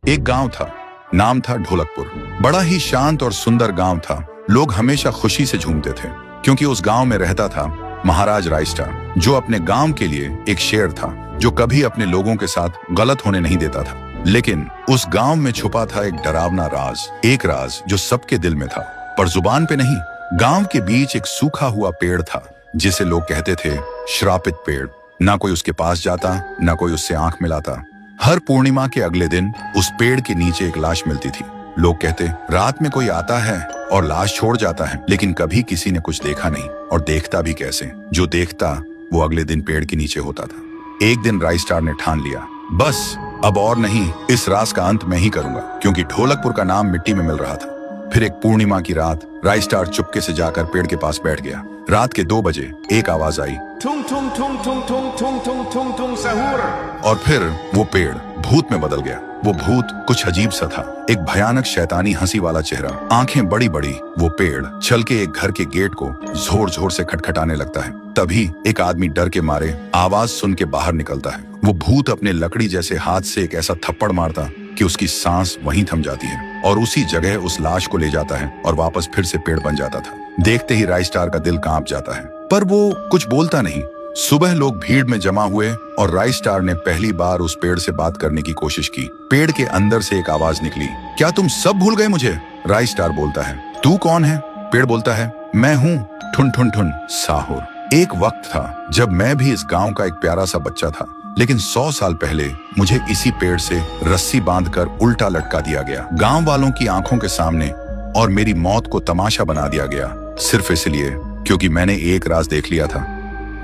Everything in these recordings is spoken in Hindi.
एक गांव था, नाम था ढोलकपुर। बड़ा ही शांत और सुंदर गांव था। लोग हमेशा खुशी से झूमते थे क्योंकि उस गांव में रहता था महाराज रायस्टार, जो अपने गांव के लिए एक शेर था, जो कभी अपने लोगों के साथ गलत होने नहीं देता था। लेकिन उस गांव में छुपा था एक डरावना राज, एक राज जो सबके दिल में था पर जुबान पे नहीं। गांव के बीच एक सूखा हुआ पेड़ था जिसे लोग कहते थे श्रापित पेड़। ना कोई उसके पास जाता, ना कोई उससे आंख मिलाता। हर पूर्णिमा के अगले दिन उस पेड़ के नीचे एक लाश मिलती थी। लोग कहते रात में कोई आता है और लाश छोड़ जाता है, लेकिन कभी किसी ने कुछ देखा नहीं, और देखता भी कैसे। जो देखता वो अगले दिन पेड़ के नीचे होता था। एक दिन रायस्टार ने ठान लिया, बस अब और नहीं, इस राज का अंत मैं ही करूंगा, क्योंकि ढोलकपुर का नाम मिट्टी में मिल रहा था। फिर एक पूर्णिमा की रात रायस्टार चुपके से जाकर पेड़ के पास बैठ गया। रात के 2 बजे एक आवाज आई, ठुंग ठुंग ठुंग ठुंग ठुंग ठुंग ठुंग ठुंग ठुंग सहूर। और फिर वो पेड़ भूत में बदल गया। वो भूत कुछ अजीब सा था, एक भयानक शैतानी हंसी वाला चेहरा, आंखें बड़ी बड़ी। वो पेड़ चल के एक घर के गेट को जोर जोर से खटखटाने लगता है। तभी एक आदमी डर के मारे आवाज सुन के बाहर निकलता है। वो भूत अपने लकड़ी जैसे हाथ से एक ऐसा थप्पड़ मारता कि उसकी सांस वहीं थम जाती है, और उसी जगह उस लाश को ले जाता है और वापस फिर से पेड़ बन जाता था। देखते ही रायस्टार का दिल कांप जाता है, पर वो कुछ बोलता नहीं। सुबह लोग भीड़ में जमा हुए और रायस्टार ने पहली बार उस पेड़ से बात करने की कोशिश की। पेड़ के अंदर से एक आवाज निकली, क्या तुम सब भूल गए मुझे? रायस्टार बोलता है, तू कौन है? पेड़ बोलता है, मैं हूँ ठुन ठुन ठुन साहुर। एक वक्त था जब मैं भी इस गांव का एक प्यारा सा बच्चा था, लेकिन 100 साल पहले मुझे इसी पेड़ से रस्सी बांधकर उल्टा लटका दिया गया, गांव वालों की आंखों के सामने, और मेरी मौत को तमाशा बना दिया गया, सिर्फ इसलिए क्योंकि मैंने एक राज देख लिया था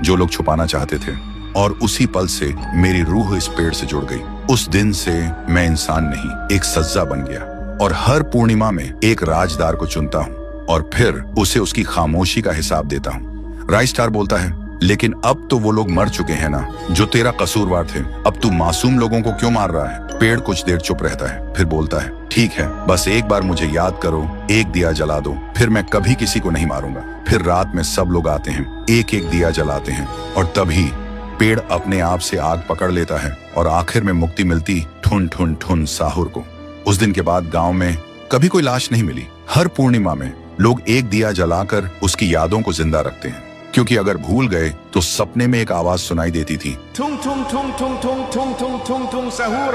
जो लोग छुपाना चाहते थे। और उसी पल से मेरी रूह इस पेड़ से जुड़ गई। उस दिन से मैं इंसान नहीं, एक सज्जा बन गया, और हर पूर्णिमा में एक राजदार को चुनता हूँ और फिर उसे उसकी खामोशी का हिसाब देता हूँ। रायस्टार बोलता है, लेकिन अब तो वो लोग मर चुके हैं ना, जो तेरा कसूरवार थे। अब तू मासूम लोगों को क्यों मार रहा है? पेड़ कुछ देर चुप रहता है, फिर बोलता है, ठीक है, बस एक बार मुझे याद करो, एक दिया जला दो, फिर मैं कभी किसी को नहीं मारूंगा। फिर रात में सब लोग आते हैं, एक एक दिया जलाते हैं, और तभी पेड़ अपने आप से आग पकड़ लेता है और आखिर में मुक्ति मिलती ठुन ठुन ठुन साहुर को। उस दिन के बाद गांव में कभी कोई लाश नहीं मिली। हर पूर्णिमा में लोग एक दिया जलाकर उसकी यादों को जिंदा रखते हैं, क्योंकि अगर भूल गए तो सपने में एक आवाज सुनाई देती थी, ठुंग ठुंग ठुंग ठुंग ठुंग ठुंग ठुंग ठुंग ठुंग सहूर।